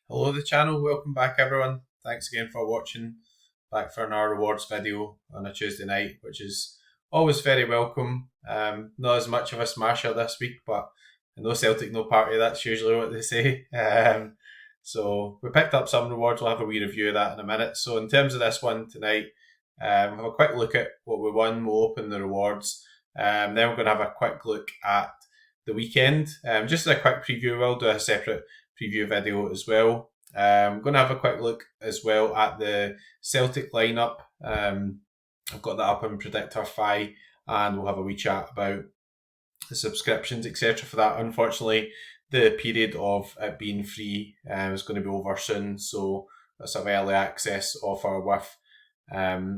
Hello the channel, welcome back everyone. Thanks again for watching. Back for another rewards video on a Tuesday night, which is always very welcome. Not as much of a smasher this week, but no Celtic, no party, that's usually what they say. So we picked up some rewards, we'll have a wee review of that in a minute. So in terms of this one tonight, have a quick look at what we won, we'll open the rewards. Then we're going to have a quick look at the weekend. Just as a quick preview, we'll do a separate preview video as well. I'm going to have a quick look as well at the Celtic lineup. I've got that up on Predictor.fi, and we'll have a wee chat about the subscriptions, etc. for that. Unfortunately, the period of it being free is going to be over soon, so that's an early access offer with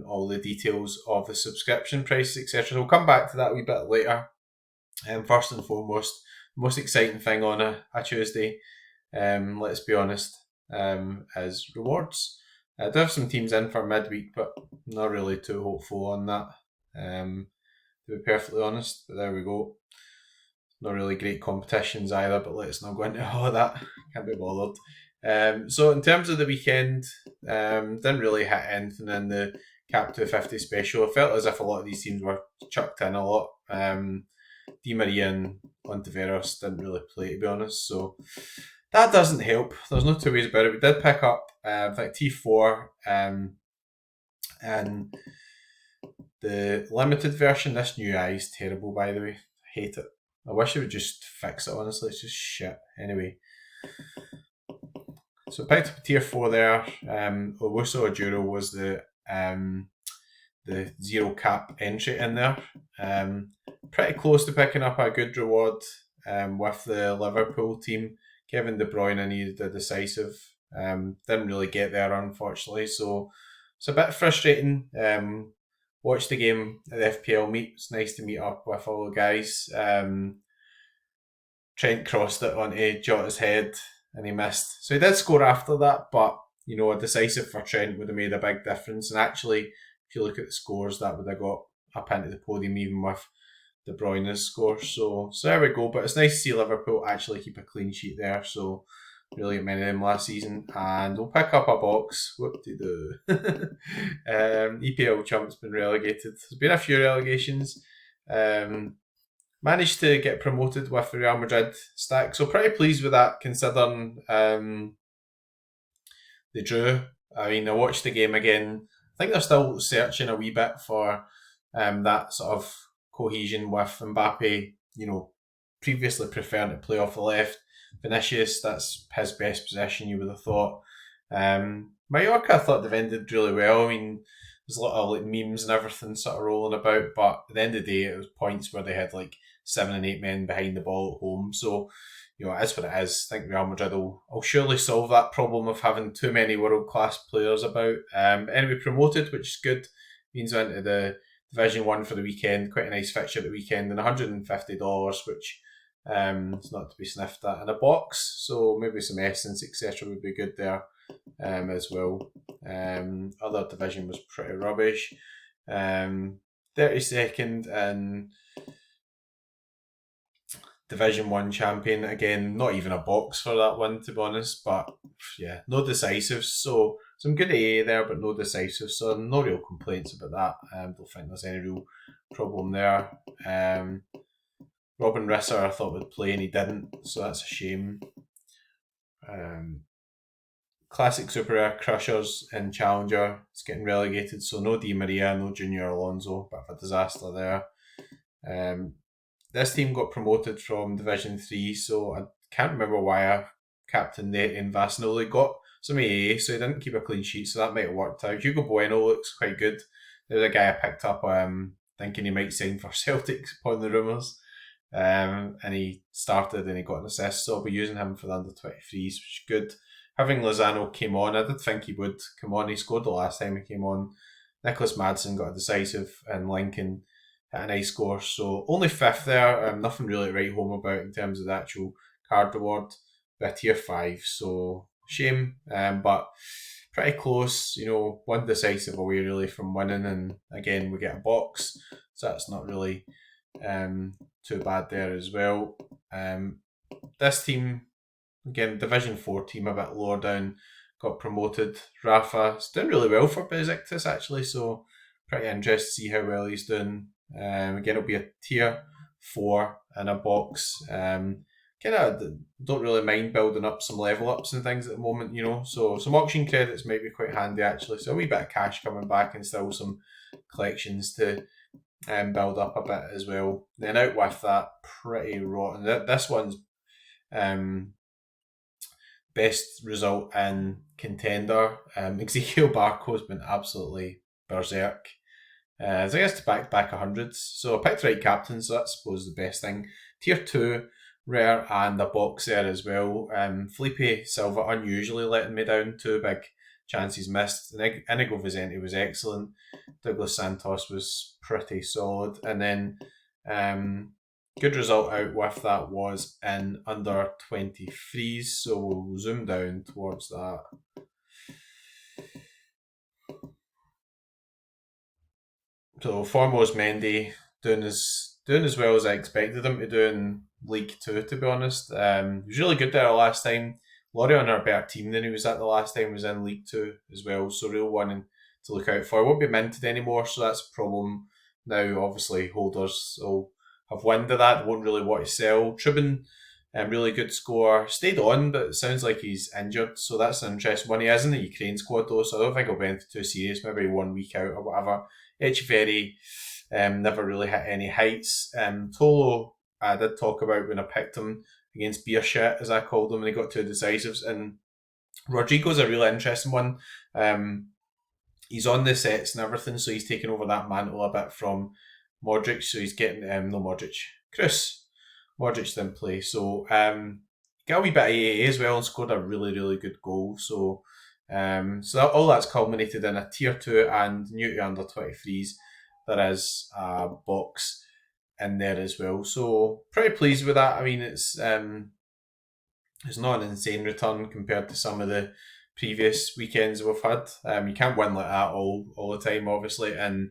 all the details of the subscription prices, etc. So we'll come back to that a wee bit later. First and foremost, the most exciting thing on a Tuesday, let's be honest, is rewards. I do have some teams in for midweek, but not really too hopeful on that, to be perfectly honest. But there we go. Not really great competitions either, but let's not go into all of that. Can't be bothered. So in terms of the weekend, didn't really hit anything in the Cap 250 special. I felt as if a lot of these teams were chucked in a lot. Di Maria and Ontiveros didn't really play, to be honest, so that doesn't help. There's no two ways about it. We did pick up, I think, T4 and the limited version. This new eye is terrible, by the way. I hate it. I wish they would just fix it, honestly. It's just shit. Anyway, so I picked up a tier 4 there. Owusu Ojuro was the zero cap entry in there. Pretty close to picking up a good reward with the Liverpool team. Kevin De Bruyne needed a decisive. Didn't really get there, unfortunately, so it's a bit frustrating. Watched the game at the FPL meet. It's nice to meet up with all the guys. Trent crossed it onto Jota's head and he missed. So he did score after that, but a decisive for Trent would have made a big difference. And actually, if you look at the scores, that would have got up into the podium even with De Bruyne's score. So there we go. But it's nice to see Liverpool actually keep a clean sheet there. So really get many of them last season. And we'll pick up a box. Whoop-de-doo. EPL Chump's been relegated. There's been a few relegations. Managed to get promoted with the Real Madrid stack. So pretty pleased with that considering they drew. I mean, I watched the game again. I think they're still searching a wee bit for that sort of cohesion with Mbappe, previously preferring to play off the left. Vinicius, that's his best position, you would have thought. Mallorca, I thought they've ended really well. I mean, there's a lot of memes and everything sort of rolling about, but at the end of the day, it was points where they had 7 and 8 men behind the ball at home. So, it is what it is. I think Real Madrid will surely solve that problem of having too many world-class players about. Anyway, promoted, which is good. Means went to the Division 1 for the weekend. Quite a nice fixture at the weekend. And $150, which is not to be sniffed at. In a box, so maybe some essence, etc. would be good there as well. Other division was pretty rubbish. 32nd and Division 1 champion. Again, not even a box for that one, to be honest. But yeah, no decisives. So some good AA there, but no decisives. So no real complaints about that. Don't think there's any real problem there. Robin Risser I thought would play and he didn't, so that's a shame. Classic Super Rare Crushers in Challenger. It's getting relegated, so no Di Maria, no Junior Alonso. Bit of a disaster there. This team got promoted from Division 3, so I can't remember why I captained Nathan Vasinoli. Got some AA, so he didn't keep a clean sheet, so that might have worked out. Hugo Bueno looks quite good. There's a guy I picked up thinking he might sign for Celtic upon the rumours. And he started and he got an assist, so I'll be using him for the under 23s, which is good. Having Lozano came on, I did think he would come on. He scored the last time he came on. Nicholas Madsen got a decisive and Lincoln hit a nice score, so only 5th there. Nothing really to write home about in terms of the actual card reward, but a tier 5, so shame, but pretty close. One decisive away really from winning, and again we get a box, so that's not really too bad there as well. This team again, Division 4 team a bit lower down, got promoted. Rafa's doing really well for Besiktas actually, so pretty interested to see how well he's doing. Again, it'll be a tier 4 in a box. Kind of don't really mind building up some level ups and things at the moment, so some auction credits might be quite handy actually. So a wee bit of cash coming back and still some collections to build up a bit as well. Then out with that, pretty rotten. This one's best result in contender. Ezekiel Barco's been absolutely berserk. So I guess to back 100s. So I picked the right captain, so that's I suppose the best thing. Tier 2, rare, and a box there as well. Felipe Silva unusually letting me down. 2 big chances missed. Inigo Vicente was excellent. Douglas Santos was pretty solid. And then good result out with that was in under 23s. So we'll zoom down towards that. So foremost Mendy doing as well as I expected him to do in League 2, to be honest. He was really good there last time. Lorient are a better team than he was at the last time, was in League 2 as well, so real one to look out for. Won't be minted anymore, so that's a problem. Now, obviously, holders will have wind of that, won't really want to sell. Trubin, really good score. Stayed on, but it sounds like he's injured, so that's an interesting one. He is in the Ukraine squad, though, so I don't think he'll be anything too serious, maybe 1 week out or whatever. Echeverry never really hit any heights. Tolo, I did talk about when I picked him against Beer Shit, as I called him, and he got 2 decisives. And Rodrigo's a really interesting one. He's on the sets and everything, so he's taking over that mantle a bit from Modric. So he's getting no Modric, Kroos. Modric didn't play, so got a wee bit of AA as well and scored a really, really good goal. So all that's culminated in a tier 2 and new to under 23s. There is a box in there as well, so pretty pleased with that. I mean, it's not an insane return compared to some of the previous weekends we've had. You can't win like that all the time, obviously, and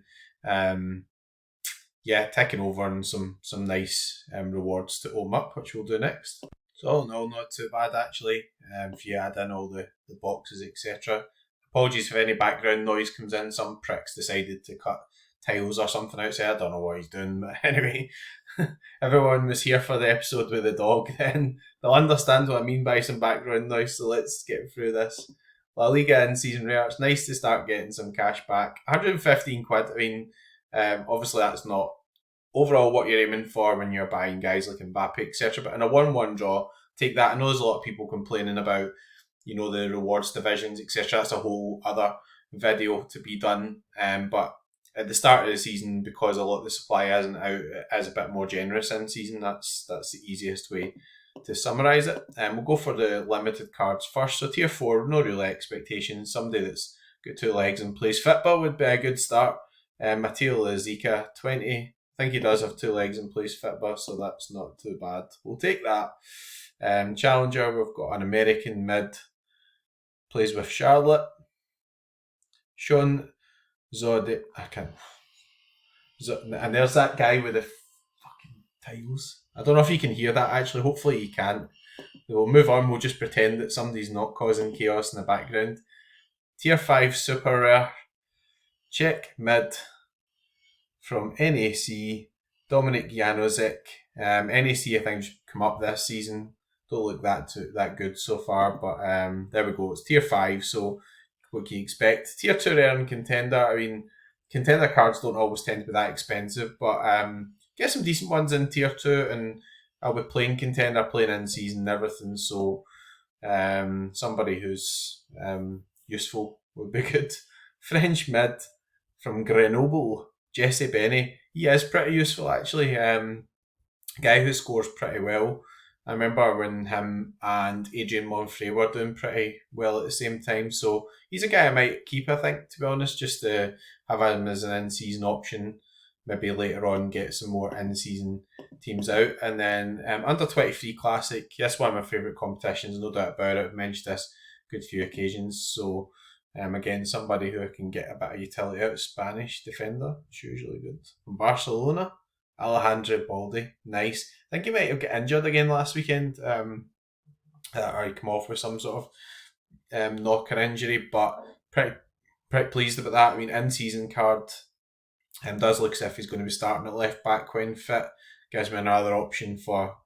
ticking over on some nice rewards to open up, which we'll do next. So all in all, not too bad actually. If you add in all the boxes, etc. Apologies if any background noise comes in. Some pricks decided to cut tiles or something outside. I don't know what he's doing, but anyway, everyone was here for the episode with the dog, then they'll understand what I mean by some background noise. So let's get through this. La Liga in season rare. It's nice to start getting some cash back. 115 quid. I mean, obviously that's not overall what you're aiming for when you're buying guys like Mbappe, etc. But in a 1-1 draw, take that. I know there's a lot of people complaining about, the rewards divisions, etc. That's a whole other video to be done. But at the start of the season, because a lot of the supply isn't out, it is a bit more generous in season. That's the easiest way to summarise it. We'll go for the limited cards first. So tier 4, no real expectations. Somebody that's got 2 legs and plays football would be a good start. Matteo Zika, 20. I think he does have 2 legs and plays football, so that's not too bad. We'll take that. Challenger, we've got an American mid, plays with Charlotte. Sean Zod, and there's that guy with the fucking tiles. I don't know if you can hear that actually. Hopefully you can't. We'll move on. We'll just pretend that somebody's not causing chaos in the background. Tier 5 super rare. Czech mid from NAC. Dominic Janozic. NAC I think should come up this season. Don't look that good so far, but there we go. It's tier 5, so what can you expect? Tier 2 rare and contender. I mean, contender cards don't always tend to be that expensive, but get some decent ones in tier 2, and I'll be playing contender, playing in season and everything, so somebody who's useful would be good. French mid from Grenoble, Jesse Benny. He is pretty useful actually. Guy who scores pretty well. I remember when him and Adrian Monfrey were doing pretty well at the same time. So he's a guy I might keep, I think, to be honest, just to have him as an in-season option. Maybe later on get some more in-season teams out. And then under 23 Classic, that's one of my favourite competitions, no doubt about it. I've mentioned this a good few occasions. So again, somebody who can get a bit of utility out. Spanish defender, it's usually good. From Barcelona, Alejandro Baldi, nice. I think he might have got injured again last weekend. or he come off with some sort of knock or injury, but pretty pleased about that. I mean, in-season card does look as if he's going to be starting at left back when fit. Gives me another option for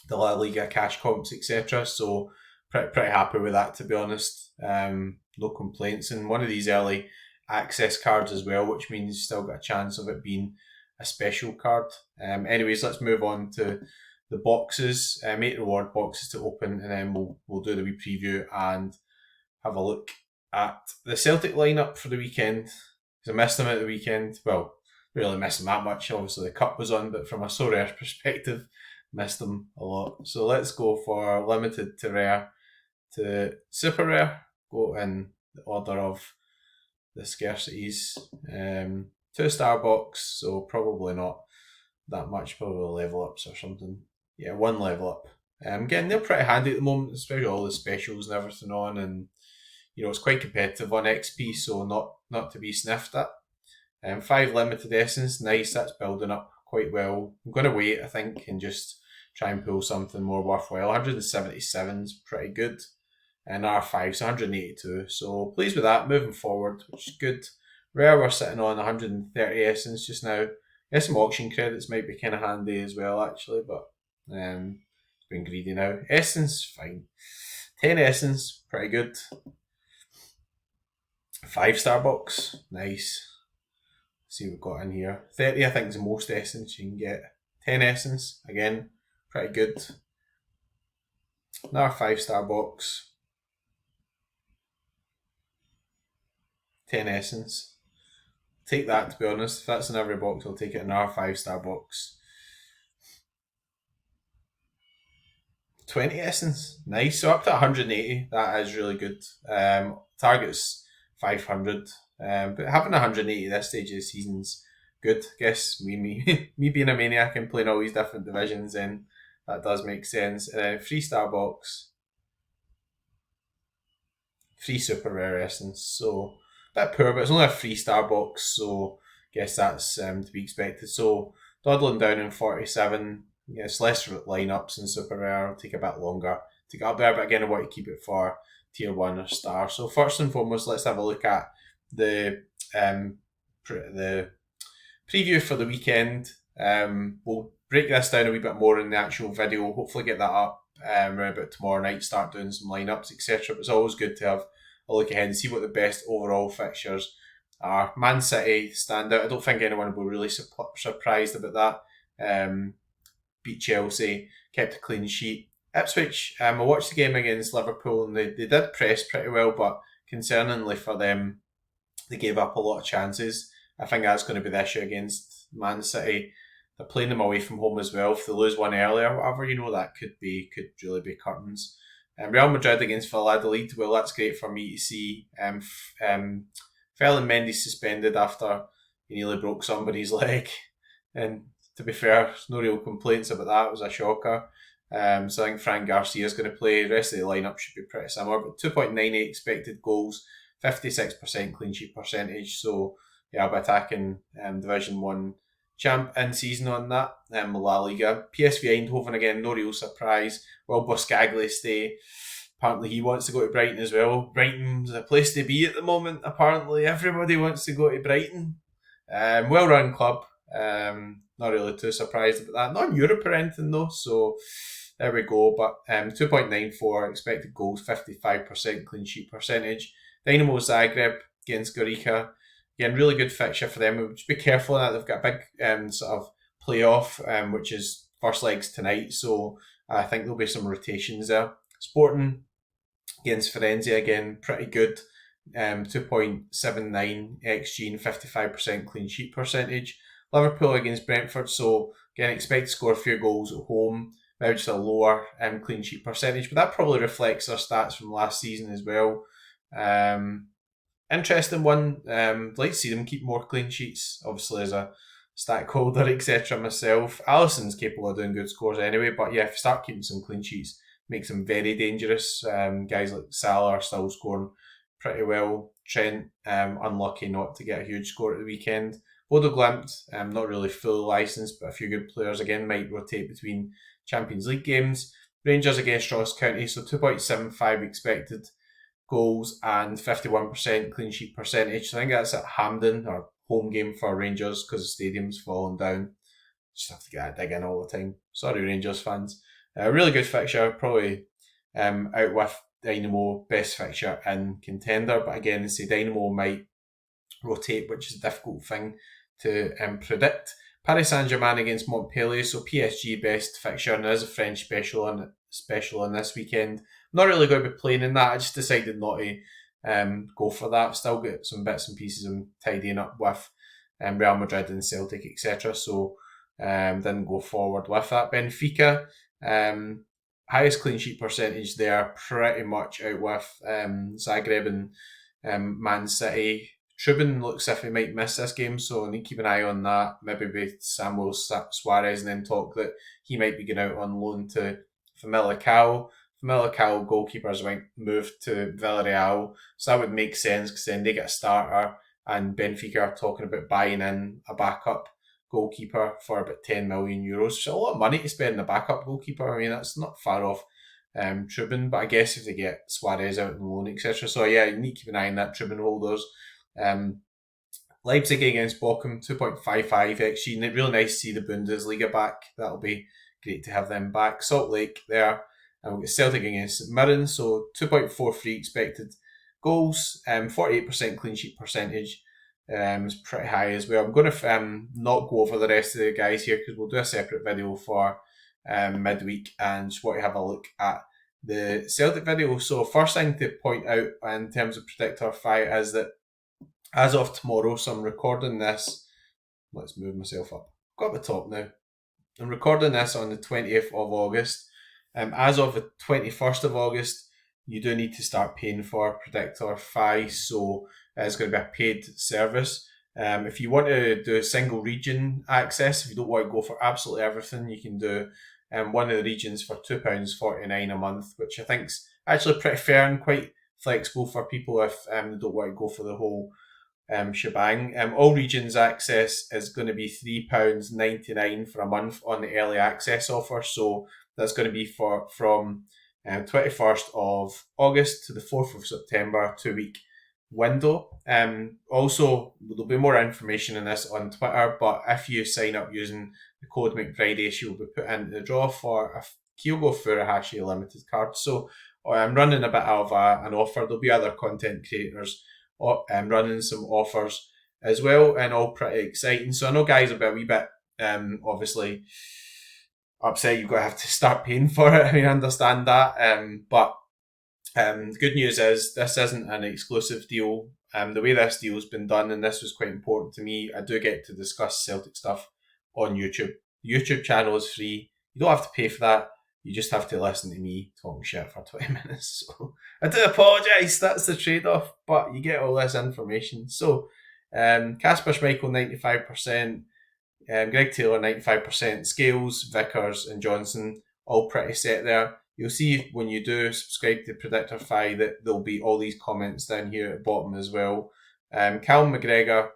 the La Liga cash comps, etc. So pretty happy with that, to be honest. No complaints. And one of these early access cards as well, which means you've still got a chance of it being a special card. Anyways, let's move on to the boxes. 8 reward boxes to open, and then we'll do the wee preview and have a look at the Celtic lineup for the weekend. Because I missed them at the weekend. Well, really missed them that much. Obviously, the cup was on, but from a Sorare perspective, missed them a lot. So let's go for limited to rare to super rare. Go in the order of the scarcities. 2-star box, so probably not that much, probably level ups or something. Yeah, 1 level up. Again, they're pretty handy at the moment, especially all the specials and everything on, and it's quite competitive on XP, so not to be sniffed at. 5 limited essence, nice, that's building up quite well. I'm going to wait, I think, and just try and pull something more worthwhile. 177 is pretty good, and R5 is 182, so pleased with that. Moving forward, which is good. Rare, we're sitting on 130 essence just now. Guess some auction credits might be kind of handy as well, actually, but been greedy now. Essence, fine. 10 essence, pretty good. 5-star box, nice. Let's see what we've got in here. 30, I think, is the most essence you can get. 10 essence, again, pretty good. Another 5-star box. 10 essence. Take that, to be honest. If that's in every box, I'll take it in our 5-star box. 20 essence, nice. So up to 180, that is really good. Target's 500, but having 180 this stage of the season's good. I guess me being a maniac and playing all these different divisions, then that does make sense. 3-star box, 3 super rare essence. So a bit poor, but it's only a 3-star box, so I guess that's to be expected. So dawdling down in 47. Yeah, it's less lineups and super rare. It'll take a bit longer to get up there, but again, I want to keep it for tier 1 or star. So first and foremost, let's have a look at the preview for the weekend. We'll break this down a wee bit more in the actual video. Hopefully get that up around about tomorrow night, start doing some lineups, etc. But it's always good to have a look ahead and see what the best overall fixtures are. Man City stand out. I don't think anyone will be really surprised about that. Beat Chelsea, kept a clean sheet. Ipswich, I watched the game against Liverpool and they did press pretty well, but concerningly for them, they gave up a lot of chances. I think that's going to be the issue against Man City. They're playing them away from home as well. If they lose one early or whatever, that could really be curtains. Real Madrid against Valladolid, well, that's great for me to see. Ferland Mendy's suspended after he nearly broke somebody's leg, and to be fair, there's no real complaints about that. It was a shocker. So I think Fran Garcia is going to play. The rest of the lineup should be pretty similar, but 2.98 expected goals, 56% clean sheet percentage. So yeah, I'll be attacking Division 1 champ in season on that. La Liga. PSV Eindhoven again, no real surprise. Will Buscaglia stay? Apparently he wants to go to Brighton as well. Brighton's a place to be at the moment, apparently. Everybody wants to go to Brighton. Well-run club. Not really too surprised about that. Not in Europe or anything though, so there we go. But 2.94 expected goals, 55% clean sheet percentage. Dynamo Zagreb against Gorica. Again, really good fixture for them. Just be careful of that. They've got a big sort of playoff, which is first legs tonight, so I think there'll be some rotations there. Sporting against Firenze, again, pretty good. 2.79 XG and 55% clean sheet percentage. Liverpool against Brentford, so again, expect to score a few goals at home. Maybe just a lower clean sheet percentage, but that probably reflects their stats from last season as well. Interesting one. I'd like to see them keep more clean sheets, obviously as a stack holder, etc. myself. Alisson's capable of doing good scores anyway, but yeah, if you start keeping some clean sheets, makes them very dangerous. Guys like Salah are still scoring pretty well. Trent, unlucky not to get a huge score at the weekend. Bodo Glimt, not really full licensed, but a few good players again might rotate between Champions League games. Rangers against Ross County, so 2.75 expected goals and 51% clean sheet percentage. I think that's at Hampden, or home game for Rangers, because the stadium's fallen down. Just have to get that dig in all the time. Sorry, Rangers fans. Really good fixture, probably out with Dynamo, best fixture in contender. But again, say Dynamo might rotate, which is a difficult thing to predict. Paris Saint-Germain against Montpellier, so PSG best fixture, and there is a French special on this weekend. I'm not really going to be playing in that. I just decided not to go for that. Still got some bits and pieces I'm tidying up with Real Madrid and Celtic, etc. So didn't go forward with that. Benfica, highest clean sheet percentage there, pretty much out with Zagreb and Man City. Trubin looks as if he might miss this game, so I need to keep an eye on that. Maybe with Samuel Suarez, and then talk that he might be going out on loan to Famalicão. Famalicão goalkeepers might move to Villarreal, so that would make sense because then they get a starter, and Benfica are talking about buying in a backup goalkeeper for about €10 million. So a lot of money to spend on a backup goalkeeper. I mean, that's not far off Trubin, but I guess if they get Suarez out on loan, etc. So yeah, you need to keep an eye on that, Trubin holders. Leipzig against Bochum, 2.55 XG. Really nice to see the Bundesliga back. That'll be great to have them back. Salt Lake there. And we've got Celtic against Mirren, so 2.43 expected goals, 48% clean sheet percentage. It's pretty high as well. I'm going to not go over the rest of the guys here because we'll do a separate video for midweek and just want to have a look at the Celtic video. So first thing to point out in terms of predictor fight is that as of tomorrow, so I'm recording this. Let's move myself up. Got the top now. I'm recording this on the 20th of August. As of the 21st of August, you do need to start paying for Predictor Fi, so it's going to be a paid service. If you want to do a single region access, if you don't want to go for absolutely everything, you can do one of the regions for £2.49 a month, which I think is actually pretty fair and quite flexible for people if they don't want to go for the whole shebang. All regions access is going to be £3.99 for a month on the early access offer, so that's going to be from 21st of August to the 4th of September, 2-week window. Also, there'll be more information on this on Twitter, but if you sign up using the code McFriday, you'll be put into the draw for a Kyogo Furuhashi limited card. So I'm running a bit of an offer. There'll be other content creators running some offers as well, and all pretty exciting. So I know guys will be a wee bit obviously upset you've got to have to start paying for it. I mean, I understand that. But the good news is this isn't an exclusive deal. The way this deal's been done, and this was quite important to me, I do get to discuss Celtic stuff on YouTube. The YouTube channel is free. You don't have to pay for that. You just have to listen to me talking shit for 20 minutes. So I do apologise, that's the trade-off, but you get all this information. So Kasper Schmeichel 95%, Greg Taylor 95%, Scales, Vickers and Johnson all pretty set there. You'll see when you do subscribe to Predictor Fi that there'll be all these comments down here at the bottom as well. Callum McGregor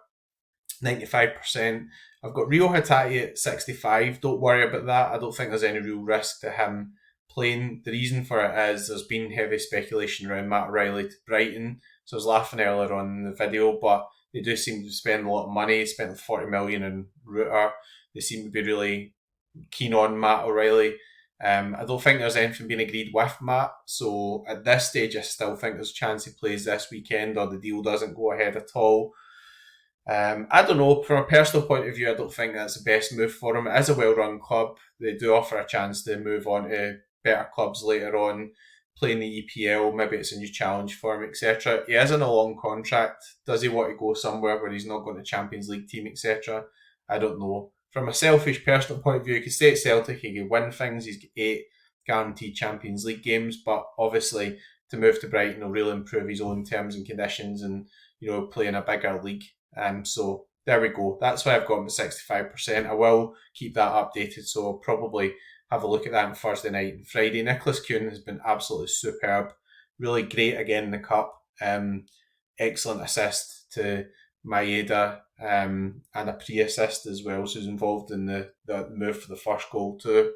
95%. I've got Rio Hatate at 65. Don't worry about that. I don't think there's any real risk to him playing. The reason for it is there's been heavy speculation around Matt O'Reilly to Brighton. So I was laughing earlier on in the video, but they do seem to spend a lot of money. They spent $40 million in Reuter. They seem to be really keen on Matt O'Reilly. I don't think there's anything being agreed with Matt. So at this stage, I still think there's a chance he plays this weekend or the deal doesn't go ahead at all. I don't know, from a personal point of view, I don't think that's the best move for him. It is a well-run club. They do offer a chance to move on to better clubs later on, playing the EPL. Maybe it's a new challenge for him, etc. He is in a long contract. Does he want to go somewhere where he's not going to Champions League team, etc.? I don't know. From a selfish personal point of view, he could stay at Celtic, he could win things. He's got 8 guaranteed Champions League games, but obviously to move to Brighton will really improve his own terms and conditions and, play in a bigger league. So there we go. That's why I've got him at 65%. I will keep that updated, so I'll probably have a look at that on Thursday night and Friday. Nicholas Kuhn has been absolutely superb. Really great again in the cup. Excellent assist to Maeda and a pre-assist as well. So he's involved in the move for the first goal too.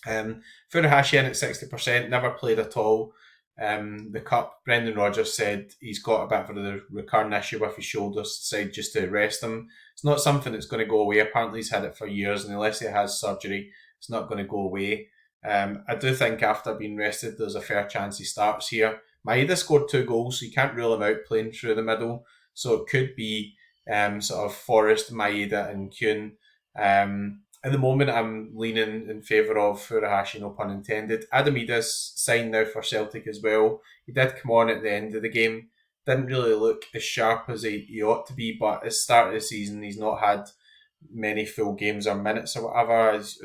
Furuhashi in at 60%, never played at all. The Cup, Brendan Rodgers said he's got a bit of a recurring issue with his shoulder, decided just to rest him. It's not something that's going to go away. Apparently, he's had it for years, and unless he has surgery, it's not going to go away. I do think after being rested, there's a fair chance he starts here. Maeda scored 2 goals, so you can't rule him out playing through the middle. So it could be sort of Forrest, Maeda, and Kuhn. At the moment, I'm leaning in favour of Furuhashi, no pun intended. Adamida's signed now for Celtic as well. He did come on at the end of the game. Didn't really look as sharp as he ought to be, but at the start of the season, he's not had many full games or minutes or whatever. As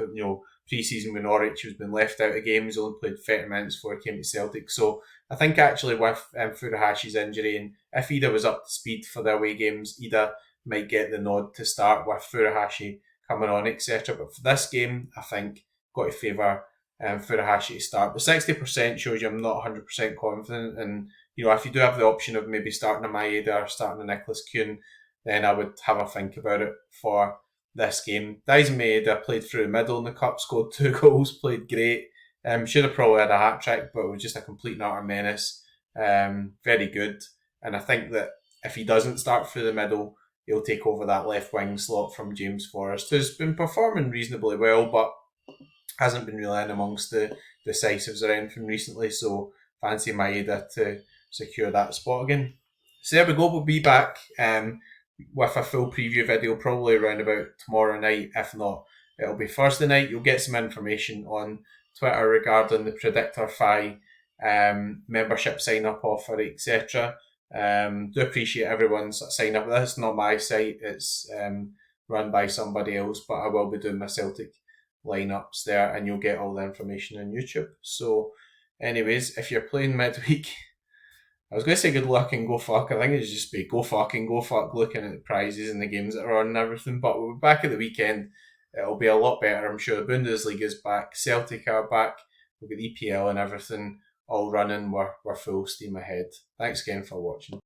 pre-season with Norwich, he's been left out of games, only played 30 minutes before he came to Celtic. So I think actually with Furuhashi's injury, and if Ida was up to speed for the away games, Ida might get the nod to start with Furuhashi coming on, etc. But for this game, I think got to favour Furuhashi to start. But 60% shows you I'm not 100% confident. And, if you do have the option of maybe starting a Maeda or starting a Nicholas Kuhn, then I would have a think about it for this game. Daisen Maeda played through the middle in the Cup, scored 2 goals, played great. Should have probably had a hat-trick, but it was just a complete and utter menace. Very good. And I think that if he doesn't start through the middle, he'll take over that left wing slot from James Forrest, who's been performing reasonably well, but hasn't been really in amongst the decisives or anything recently. So fancy Maeda to secure that spot again. So there we go. We'll be back with a full preview video probably around about tomorrow night. If not, it'll be Thursday night. You'll get some information on Twitter regarding the Predictor Fi membership sign up offer, etc. Do appreciate everyone's sign up. This is not my site, it's run by somebody else, but I will be doing my Celtic lineups there, and you'll get all the information on YouTube. So anyways, if you're playing midweek, I was going to say good luck and go fuck. I think it's just be go fuck and go fuck looking at the prizes and the games that are on and everything. But we'll be back at the weekend. It'll be a lot better, I'm sure. The Bundesliga is back. Celtic are back. We've got EPL and everything all running. We're full steam ahead. Thanks again for watching.